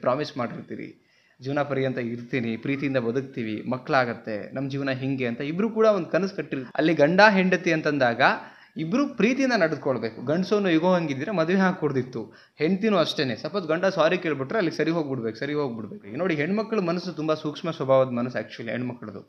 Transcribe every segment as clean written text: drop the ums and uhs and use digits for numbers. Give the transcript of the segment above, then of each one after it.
Promise ಮಾಡಿರ್ತೀರಿ, ಜೀವನ ಪರ್ಯಂತ ಇರ್ತೀನಿ, ಪ್ರೀತಿಯಿಂದ ಬದುಕ್ತೀವಿ, ಮಕ್ಕಳಾಗತ್ತೆ, ನಮ್ಮ ಜೀವನ ಹಿಂಗೆ ಅಂತ ಇಬ್ಬರು ಕೂಡ ಒಂದು ಕನಸು ಕಟ್ಟಿರ್ತೀವಿ. ಅಲ್ಲಿ ಗಂಡ ಹೆಂಡತಿ ಅಂತಂದಾಗ ಇಬ್ಬರು ಪ್ರೀತಿಯಿಂದ ನಡೆದುಕೊಳ್ಬೇಕು. ಗಂಡಸೋನು ಇಗೋ ಹಂಗಿದ್ರೆ ಮದುವೆ ಹಾಕ್ಕೊಡ್ದಿತ್ತು. ಹೆಂಡ್ತಿನೂ ಅಷ್ಟೇ. ಸಪೋಸ್ ಗಂಡ ಸಾರಿ ಕೇಳ್ಬಿಟ್ರೆ ಅಲ್ಲಿ ಸರಿ ಹೋಗ್ಬಿಡ್ಬೇಕು. ಈಗ ನೋಡಿ, ಹೆಣ್ಮಕ್ಳ ಮನಸ್ಸು ತುಂಬ ಸೂಕ್ಷ್ಮ ಸ್ವಭಾವದ ಮನಸ್ಸು ಆ್ಯಕ್ಚುಲಿ ಹೆಣ್ಮಕ್ಳದು.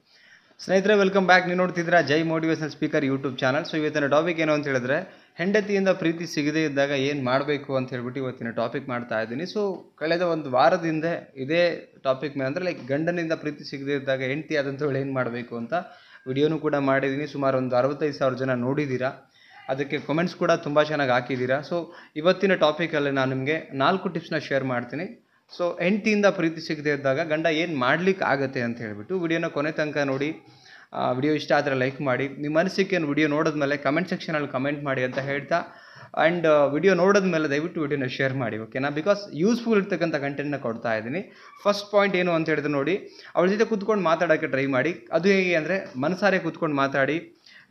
ಸ್ನೇಹಿತರೆ, ವೆಲ್ಕಮ್ ಬ್ಯಾಕ್. ನೀವು ನೋಡ್ತಿದ್ದೀರಾ Jai motivational speaker YouTube channel. So ಇವತ್ತಿನ ಟಾಪಿಕ್ ಏನು ಅಂತ ಹೇಳಿದ್ರೆ, ಹೆಂಡತಿಯಿಂದ ಪ್ರೀತಿ ಸಿಗದೇ ಇದ್ದಾಗ ಏನು ಮಾಡಬೇಕು ಅಂತ ಹೇಳ್ಬಿಟ್ಟು ಇವತ್ತಿನ ಟಾಪಿಕ್ ಮಾಡ್ತಾ ಇದ್ದೀನಿ. ಸೊ ಕಳೆದ ಒಂದು ವಾರದಿಂದ ಇದೇ ಟಾಪಿಕ್ ಮೇಲೆ ಅಂದರೆ ಲೈಕ್ ಗಂಡನಿಂದ ಪ್ರೀತಿ ಸಿಗದೇ ಇದ್ದಾಗ ಹೆಂಡತಿ ಆದಂಥವಳು ಏನು ಮಾಡಬೇಕು ಅಂತ ವಿಡಿಯೋನು ಕೂಡ ಮಾಡಿದ್ದೀನಿ. ಸುಮಾರು ಒಂದು 65,000 ಜನ ನೋಡಿದ್ದೀರಾ. ಅದಕ್ಕೆ ಕಮೆಂಟ್ಸ್ ಕೂಡ ತುಂಬ ಚೆನ್ನಾಗಿ ಹಾಕಿದ್ದೀರಾ. ಸೊ ಇವತ್ತಿನ ಟಾಪಿಕಲ್ಲಿ ನಾನು ನಿಮಗೆ 4 ಟಿಪ್ಸ್ನ ಶೇರ್ ಮಾಡ್ತೀನಿ. ಸೊ ಹೆಂಡತಿಯಿಂದ ಪ್ರೀತಿ ಸಿಗದೇ ಇದ್ದಾಗ ಗಂಡ ಏನು ಮಾಡ್ಲಿಕ್ಕೆ ಆಗುತ್ತೆ ಅಂತ ಹೇಳ್ಬಿಟ್ಟು ವಿಡಿಯೋನ ಕೊನೆ ತನಕ ನೋಡಿ. ವಿಡಿಯೋ ಇಷ್ಟ ಆದರೆ ಲೈಕ್ ಮಾಡಿ, ನಿಮ್ಮ ಅನಿಸಿಕೆ ವಿಡಿಯೋ ನೋಡಿದ್ಮೇಲೆ ಕಮೆಂಟ್ ಸೆಕ್ಷನಲ್ಲಿ ಕಮೆಂಟ್ ಮಾಡಿ ಅಂತ ಹೇಳ್ತಾ, ಆ್ಯಂಡ್ ವಿಡಿಯೋ ನೋಡಿದ್ಮೇಲೆ ದಯವಿಟ್ಟು ವಿಡಿಯೋನ ಶೇರ್ ಮಾಡಿ, ಓಕೆನಾ? ಬಿಕಾಸ್ ಯೂಸ್ಫುಲ್ ಇರ್ತಕ್ಕಂಥ ಕಂಟೆಂಟ್ನ ಕೊಡ್ತಾ ಇದ್ದೀನಿ. ಫಸ್ಟ್ ಪಾಯಿಂಟ್ ಏನು ಅಂತ ಹೇಳಿದ್ರೆ ನೋಡಿ, ಅವಳ ಜೊತೆ ಕೂತ್ಕೊಂಡು ಮಾತಾಡೋಕ್ಕೆ ಟ್ರೈ ಮಾಡಿ. ಅದು ಹೇಗೆ ಅಂದರೆ ಮನಸಾರೆ ಕೂತ್ಕೊಂಡು ಮಾತಾಡಿ,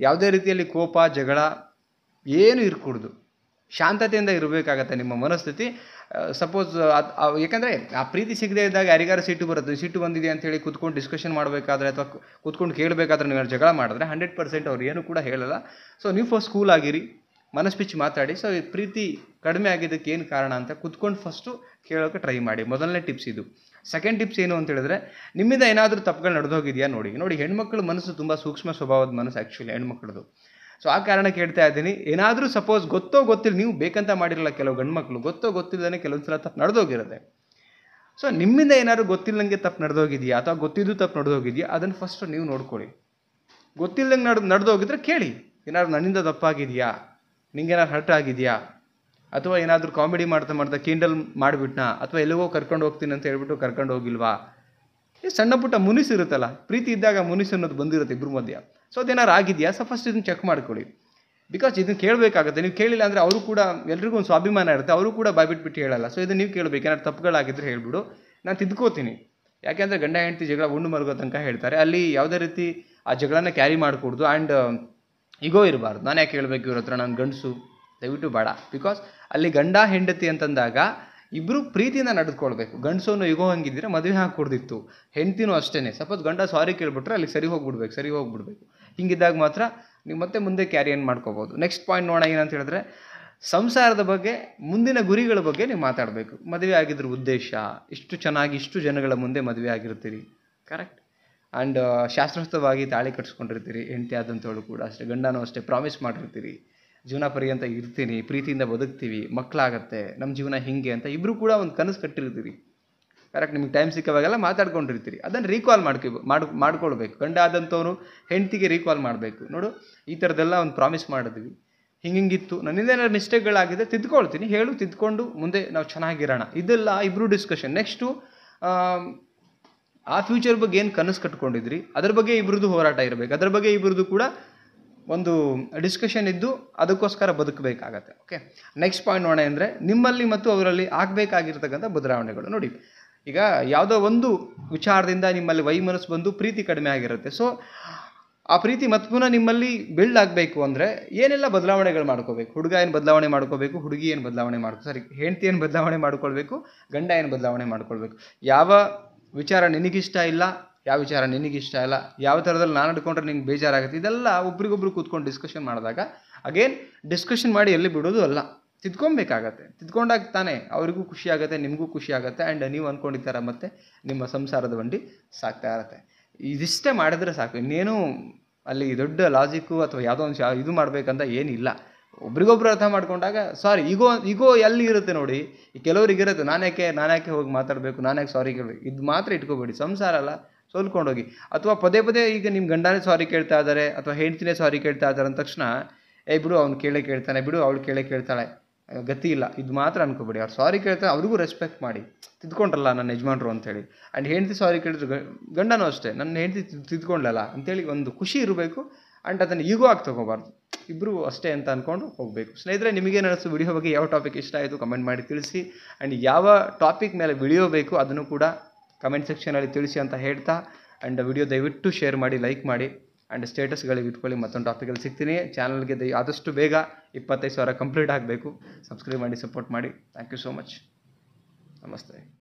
ಯಾವುದೇ ರೀತಿಯಲ್ಲಿ ಕೋಪ ಜಗಳ ಏನು ಇರಕೂಡ್ದು, ಶಾಂತತೆಯಿಂದ ಇರಬೇಕಾಗತ್ತೆ ನಿಮ್ಮ ಮನಸ್ಥಿತಿ. ಸಪೋಸ್ ಯಾಕಂದರೆ ಆ ಪ್ರೀತಿ ಸಿಗದೇ ಇದ್ದಾಗ ಯಾರಿಗಾರು ಸಿಟ್ಟು ಬರುತ್ತೆ. ಸಿಟ್ಟು ಬಂದಿದೆ ಅಂತೇಳಿ ಕೂತ್ಕೊಂಡು ಡಿಸ್ಕಷನ್ ಮಾಡಬೇಕಾದ್ರೆ ಅಥವಾ ಕೂತ್ಕೊಂಡು ಕೇಳಬೇಕಾದ್ರೆ ನೀವು ಜಗಳ ಮಾಡಿದ್ರೆ 100% ಅವ್ರು ಏನು ಕೂಡ ಹೇಳಲ್ಲ. ಸೊ ನೀವು ಫಸ್ಟ್ ಕೂಲ್ ಆಗಿರಿ, ಮನಸ್ಪಿಚ್ಚಿ ಮಾತಾಡಿ. ಸೊ ಈ ಪ್ರೀತಿ ಕಡಿಮೆ ಆಗಿದ್ದಕ್ಕೆ ಏನು ಕಾರಣ ಅಂತ ಕೂತ್ಕೊಂಡು ಫಸ್ಟು ಕೇಳೋಕ್ಕೆ ಟ್ರೈ ಮಾಡಿ. ಮೊದಲನೇ ಟಿಪ್ಸ್ ಇದು. ಸೆಕೆಂಡ್ ಟಿಪ್ಸ್ ಏನು ಅಂತ ಹೇಳಿದ್ರೆ, ನಿಮ್ಮಿಂದ ಏನಾದರೂ ತಪ್ಪುಗಳು ನಡೆದೋಗಿದೆಯಾ ನೋಡಿ. ಹೆಣ್ಮಕ್ಳ ಮನಸ್ಸು ತುಂಬ ಸೂಕ್ಷ್ಮ ಸ್ವಭಾವದ ಮನಸ್ಸು ಆ್ಯಕ್ಚುಲಿ ಹೆಣ್ಮಕ್ಳದು. ಸೊ ಆ ಕಾರಣಕ್ಕೆ ಹೇಳ್ತಾ ಇದ್ದೀನಿ. ಏನಾದರೂ ಸಪೋಸ್ ಗೊತ್ತಿಲ್ಲ, ನೀವು ಬೇಕಂತ ಮಾಡಿರಲ್ಲ. ಕೆಲವು ಗಂಡು ಮಕ್ಕಳು ಗೊತ್ತಿಲ್ಲದೇ ಕೆಲವೊಂದು ಸಲ ತಪ್ಪು ನಡೆದೋಗಿರುತ್ತೆ. ಸೊ ನಿಮ್ಮಿಂದ ಏನಾದರೂ ಗೊತ್ತಿಲ್ಲದಂಗೆ ತಪ್ಪು ನಡೆದೋಗಿದೆಯಾ ಅಥವಾ ಗೊತ್ತಿದ್ದು ತಪ್ಪು ನಡೆದೋಗಿದೆಯಾ, ಅದನ್ನು ಫಸ್ಟ್ ನೀವು ನೋಡ್ಕೊಳ್ಳಿ. ಗೊತ್ತಿಲ್ಲದಂಗೆ ನಡೆದೋಗಿದ್ರೆ ಕೇಳಿ, ಏನಾದ್ರು ನನ್ನಿಂದ ತಪ್ಪಾಗಿದೆಯಾ, ನಿಂಗೇನಾದ್ರು ಹರ್ಟ್ ಆಗಿದೆಯಾ, ಅಥವಾ ಏನಾದರೂ ಕಾಮಿಡಿ ಮಾಡ್ತಾ ಕಿಂಡಲ್ ಮಾಡಿಬಿಟ್ನಾ, ಅಥವಾ ಎಲ್ಲಿಗೋ ಕರ್ಕೊಂಡು ಹೋಗ್ತೀನಿ ಅಂತ ಹೇಳ್ಬಿಟ್ಟು ಕರ್ಕೊಂಡು ಹೋಗಿಲ್ವಾ. ಈ ಸಣ್ಣ ಪುಟ್ಟ ಮುನಿಸು ಇರುತ್ತಲ್ಲ, ಪ್ರೀತಿ ಇದ್ದಾಗ ಮುನಿಸು ಅನ್ನೋದು ಬಂದಿರುತ್ತೆ ಇಬ್ಬರ ಮಧ್ಯ. ಸೊ ಅದೇನಾರು ಆಗಿದೆಯಾ, ಸೊ ಫಸ್ಟ್ ಇದನ್ನು ಚೆಕ್ ಮಾಡ್ಕೊಳ್ಳಿ. ಬಿಕಾಸ್ ಇದನ್ನು ಕೇಳಬೇಕಾಗುತ್ತೆ. ನೀವು ಕೇಳಿಲ್ಲ ಅಂದರೆ ಅವರು ಕೂಡ, ಎಲ್ರಿಗೂ ಒಂದು ಸ್ವಾಭಿಮಾನ ಇರುತ್ತೆ, ಅವರು ಕೂಡ ಬಾಯ್ಬಿಟ್ಬಿಟ್ಟು ಹೇಳಲ್ಲ. ಸೊ ಇದನ್ನು ನೀವು ಕೇಳಬೇಕು. ಏನಾದ್ರು ತಪ್ಪುಗಳಾಗಿದ್ದರೆ ಹೇಳ್ಬಿಡು, ನಾನು ತಿದ್ಕೋತೀನಿ. ಯಾಕೆಂದರೆ ಗಂಡ ಹೆಂಡತಿ ಜಗಳ ಉಂಡು ಮಲಗೋ ತನಕ ಹೇಳ್ತಾರೆ. ಅಲ್ಲಿ ಯಾವುದೇ ರೀತಿ ಆ ಜಗಳನ ಕ್ಯಾರಿ ಮಾಡಿಕೊಡ್ದು ಆ್ಯಂಡ್ ಈಗೋ ಇರಬಾರ್ದು. ನಾನು ಯಾಕೆ ಹೇಳಬೇಕು ಇವ್ರ ಹತ್ರ, ನಾನು ಗಂಡಸು, ದಯವಿಟ್ಟು ಬೇಡ. ಬಿಕಾಸ್ ಅಲ್ಲಿ ಗಂಡ ಹೆಂಡತಿ ಅಂತಂದಾಗ ಇಬ್ಬರು ಪ್ರೀತಿಯಿಂದ ನಡೆದುಕೊಳ್ಬೇಕು. ಗಂಡಸೋನು ಈಗೋ ಹಂಗಿದ್ರೆ ಮದುವೆ ಹಾಕ್ಕೊಡ್ದಿತ್ತು. ಹೆಂಡ್ತಿನೂ ಅಷ್ಟೇ. ಸಪೋಸ್ ಗಂಡ ಸಾರಿ ಕೇಳ್ಬಿಟ್ರೆ ಅಲ್ಲಿ ಸರಿ ಹೋಗ್ಬಿಡ್ಬೇಕು. ಹಿಂಗಿದ್ದಾಗ ಮಾತ್ರ ನೀವು ಮತ್ತೆ ಮುಂದೆ ಕ್ಯಾರಿಯನ್ ಮಾಡ್ಕೋಬೋದು. ನೆಕ್ಸ್ಟ್ ಪಾಯಿಂಟ್ ನೋಡೋಣ ಏನಂತ ಹೇಳಿದ್ರೆ, ಸಂಸಾರದ ಬಗ್ಗೆ, ಮುಂದಿನ ಗುರಿಗಳ ಬಗ್ಗೆ ನೀವು ಮಾತಾಡಬೇಕು. ಮದುವೆ ಆಗಿದ್ರ ಉದ್ದೇಶ, ಇಷ್ಟು ಚೆನ್ನಾಗಿ ಇಷ್ಟು ಜನಗಳ ಮುಂದೆ ಮದುವೆ ಆಗಿರ್ತೀರಿ, ಕರೆಕ್ಟ್. ಆ್ಯಂಡ್ ಶಾಸ್ತ್ರೋಕ್ತವಾಗಿ ತಾಳಿ ಕಟ್ಸ್ಕೊಂಡಿರ್ತೀರಿ. ಹೆಂಡತಿ ಆದಂಥವಳು ಕೂಡ ಅಷ್ಟೇ, ಗಂಡನೂ ಅಷ್ಟೇ. ಪ್ರಾಮಿಸ್ ಮಾಡಿರ್ತೀರಿ, ಜೀವನ ಪರ್ಯಂತ ಇರ್ತೀನಿ, ಪ್ರೀತಿಯಿಂದ ಬದುಕ್ತೀವಿ, ಮಕ್ಕಳಾಗತ್ತೆ, ನಮ್ಮ ಜೀವನ ಹಿಂಗೆ ಅಂತ ಇಬ್ಬರು ಕೂಡ ಒಂದು ಕನಸು ಕಟ್ಟಿರ್ತೀರಿ, ಕರೆಕ್ಟ್. ನಿಮಗೆ ಟೈಮ್ ಸಿಕ್ಕವಾಗೆಲ್ಲ ಮಾತಾಡ್ಕೊಂಡಿರ್ತೀರಿ. ಅದನ್ನು ರೀಕಾಲ್ ಮಾಡ್ಕೊಳ್ಬೇಕು. ಗಂಡ ಆದಂಥವ್ರು ಹೆಂಡ್ತಿಗೆ ರೀಕಾಲ್ ಮಾಡಬೇಕು. ನೋಡು, ಈ ಥರದ್ದೆಲ್ಲ ಒಂದು ಪ್ರಾಮಿಸ್ ಮಾಡಿದ್ವಿ, ಹಿಂಗಿತ್ತು, ನನ್ನಿಂದ ಏನಾದ್ರು ಮಿಸ್ಟೇಕ್ಗಳಾಗಿದೆ ತಿದ್ಕೊಳ್ತೀನಿ, ತಿದ್ಕೊಂಡು ಮುಂದೆ ನಾವು ಚೆನ್ನಾಗಿರೋಣ. ಇದೆಲ್ಲ ಇಬ್ಬರು ಡಿಸ್ಕಷನ್. ನೆಕ್ಸ್ಟು ಆ ಫ್ಯೂಚರ್ ಬಗ್ಗೆ ಏನು ಕನಸು ಕಟ್ಕೊಂಡಿದ್ರಿ ಅದ್ರ ಬಗ್ಗೆ ಇಬ್ಬರದು ಹೋರಾಟ ಇರಬೇಕು. ಅದ್ರ ಬಗ್ಗೆ ಇಬ್ಬರದು ಕೂಡ ಒಂದು ಡಿಸ್ಕಷನ್ ಇದ್ದು ಅದಕ್ಕೋಸ್ಕರ ಬದುಕಬೇಕಾಗತ್ತೆ, ಓಕೆ. ನೆಕ್ಸ್ಟ್ ಪಾಯಿಂಟ್ ನೋಡೋಣ ಅಂದರೆ, ನಿಮ್ಮಲ್ಲಿ ಮತ್ತು ಅವರಲ್ಲಿ ಆಗಬೇಕಾಗಿರ್ತಕ್ಕಂಥ ಬದಲಾವಣೆಗಳು. ನೋಡಿ, ಈಗ ಯಾವುದೋ ಒಂದು ವಿಚಾರದಿಂದ ನಿಮ್ಮಲ್ಲಿ ವೈಮನಸ್ಸು ಬಂದು ಪ್ರೀತಿ ಕಡಿಮೆ ಆಗಿರುತ್ತೆ. ಸೊ ಆ ಪ್ರೀತಿ ಮತ್ತೆ ಪುನಃ ನಿಮ್ಮಲ್ಲಿ ಬಿಲ್ಡ್ ಆಗಬೇಕು ಅಂದರೆ ಏನೆಲ್ಲ ಬದಲಾವಣೆಗಳು ಮಾಡ್ಕೋಬೇಕು. ಹುಡುಗ ಏನು ಬದಲಾವಣೆ ಮಾಡ್ಕೋಬೇಕು, ಹುಡುಗಿ ಏನು ಬದಲಾವಣೆ ಹೆಂಡತಿ ಏನು ಬದಲಾವಣೆ ಮಾಡ್ಕೊಳ್ಬೇಕು, ಗಂಡ ಏನು ಬದಲಾವಣೆ ಮಾಡ್ಕೊಳ್ಬೇಕು. ಯಾವ ವಿಚಾರ ನಿನಗಿಷ್ಟ ಇಲ್ಲ, ಯಾವ ವಿಚಾರ ನಿನಗಿಷ್ಟ ಇಲ್ಲ, ಯಾವ ಥರದಲ್ಲಿ ನಾನು ನಡ್ಕೊಂಡ್ರೆ ನಿಂಗೆ ಬೇಜಾರಾಗುತ್ತೆ, ಇದೆಲ್ಲ ಒಬ್ರಿಗೊಬ್ರು ಕೂತ್ಕೊಂಡು ಡಿಸ್ಕಷನ್ ಮಾಡಿದಾಗ, ಅಗೇನ್ ಡಿಸ್ಕಷನ್ ಮಾಡಿ ಎಲ್ಲಿ ಬಿಡೋದು ಅಲ್ಲ, ತಿದ್ಕೊಬೇಕಾಗತ್ತೆ. ತಿದ್ಕೊಂಡಾಗ ತಾನೇ ಅವರಿಗೂ ಖುಷಿ ಆಗುತ್ತೆ, ನಿಮಗೂ ಖುಷಿ ಆಗುತ್ತೆ. ಆ್ಯಂಡ್ ನೀವು ಅಂದ್ಕೊಂಡಿರ್ತಾರ ಮತ್ತು ನಿಮ್ಮ ಸಂಸಾರದ ಬಂಡಿ ಸಾಕ್ತಾ ಇರತ್ತೆ. ಇದಿಷ್ಟೇ ಮಾಡಿದ್ರೆ ಸಾಕು. ಇನ್ನೇನು ಅಲ್ಲಿ ದೊಡ್ಡ ಲಾಜಿಕ್ಕು ಅಥವಾ ಯಾವುದೋ ಒಂದು ಇದು ಮಾಡಬೇಕಂತ ಏನಿಲ್ಲ. ಒಬ್ರಿಗೊಬ್ರು ಅರ್ಥ ಮಾಡ್ಕೊಂಡಾಗ, ಸಾರಿ, ಈಗೋ ಎಲ್ಲಿ ಇರುತ್ತೆ ನೋಡಿ. ಈ ಕೆಲವ್ರಿಗೆ ಇರುತ್ತೆ, ನಾನ್ಯಾಕೆ ಹೋಗಿ ಮಾತಾಡಬೇಕು, ನಾನ್ಯಾಕೆ ಸಾರಿ ಕೇಳಬೇಕು. ಇದು ಮಾತ್ರ ಇಟ್ಕೋಬೇಡಿ. ಸಂಸಾರ ಅಲ್ಲ, ಸೋಲ್ಕೊಂಡೋಗಿ. ಅಥವಾ ಪದೇ ಈಗ ನಿಮ್ಮ ಗಂಡನೇ ಸಾರಿ ಕೇಳ್ತಾ ಇದ್ದಾರೆ ಅಥವಾ ಹೆಂಡ್ತಿನೇ ಸಾರಿ ಕೇಳ್ತಾ ಇದ್ದಾರೆ ಅಂದ ತಕ್ಷಣ, ಬಿಡು, ಅವ್ನು ಕೇಳ್ತಾನೆ, ಬಿಡು, ಅವಳು ಕೇಳ್ತಾಳೆ, ಗತಿ ಇಲ್ಲ, ಇದು ಮಾತ್ರ ಅನ್ಕೋಬೇಡಿ. ಅವ್ರು ಸಾರಿ ಕೇಳ್ತಾರೆ, ಅವ್ರಿಗೂ ರೆಸ್ಪೆಕ್ಟ್ ಮಾಡಿ, ತಿದ್ಕೊಂಡ್ರಲ್ಲ ನನ್ನ ಯಜಮಾನ್ರು ಅಂತೇಳಿ. ಆ್ಯಂಡ್ ಹೆಂಡ್ತಿ ಸಾರಿ ಕೇಳಿದ್ರು, ಗಂಡನೂ ಅಷ್ಟೇ, ನನ್ನ ಹೆಂಡ್ತಿ ತಿದ್ಕೊಂಡ್ಲಲ್ಲ ಅಂತೇಳಿ ಒಂದು ಖುಷಿ ಇರಬೇಕು. ಆ್ಯಂಡ್ ಅದನ್ನು ಈಗೋ ಆಗಿ ತೊಗೋಬಾರ್ದು. ಇಬ್ಬರು ಅಷ್ಟೇ ಅಂತ ಅಂದ್ಕೊಂಡು ಹೋಗಬೇಕು. ಸ್ನೇಹಿತರೆ, ನಿಮಗೇನು ಅನಿಸ್ತು, ವಿಡಿಯೋ ಬಗ್ಗೆ ಯಾವ ಟಾಪಿಕ್ ಇಷ್ಟ ಆಯಿತು ಕಮೆಂಟ್ ಮಾಡಿ ತಿಳಿಸಿ. ಆ್ಯಂಡ್ ಯಾವ ಟಾಪಿಕ್ ಮೇಲೆ ವಿಡಿಯೋ ಬೇಕು ಅದನ್ನು ಕೂಡ ಕಮೆಂಟ್ ಸೆಕ್ಷನಲ್ಲಿ ತಿಳಿಸಿ ಅಂತ ಹೇಳ್ತಾ, ಆ್ಯಂಡ್ ವಿಡಿಯೋ ದಯವಿಟ್ಟು ಶೇರ್ ಮಾಡಿ, ಲೈಕ್ ಮಾಡಿ, ಆ್ಯಂಡ್ ಸ್ಟೇಟಸ್ಗಳಿಗೆ ಇಟ್ಕೊಳ್ಳಿ. ಮತ್ತೊಂದು ಟಾಪಿಕಲ್ಲಿ ಸಿಗ್ತೀನಿ. ಚಾನಲ್ಗೆ ಆದಷ್ಟು ಬೇಗ 25,000 ಕಂಪ್ಲೀಟ್ ಆಗಬೇಕು. ಸಬ್ಸ್ಕ್ರೈಬ್ ಮಾಡಿ, ಸಪೋರ್ಟ್ ಮಾಡಿ. Thank you so much. ನಮಸ್ತೆ.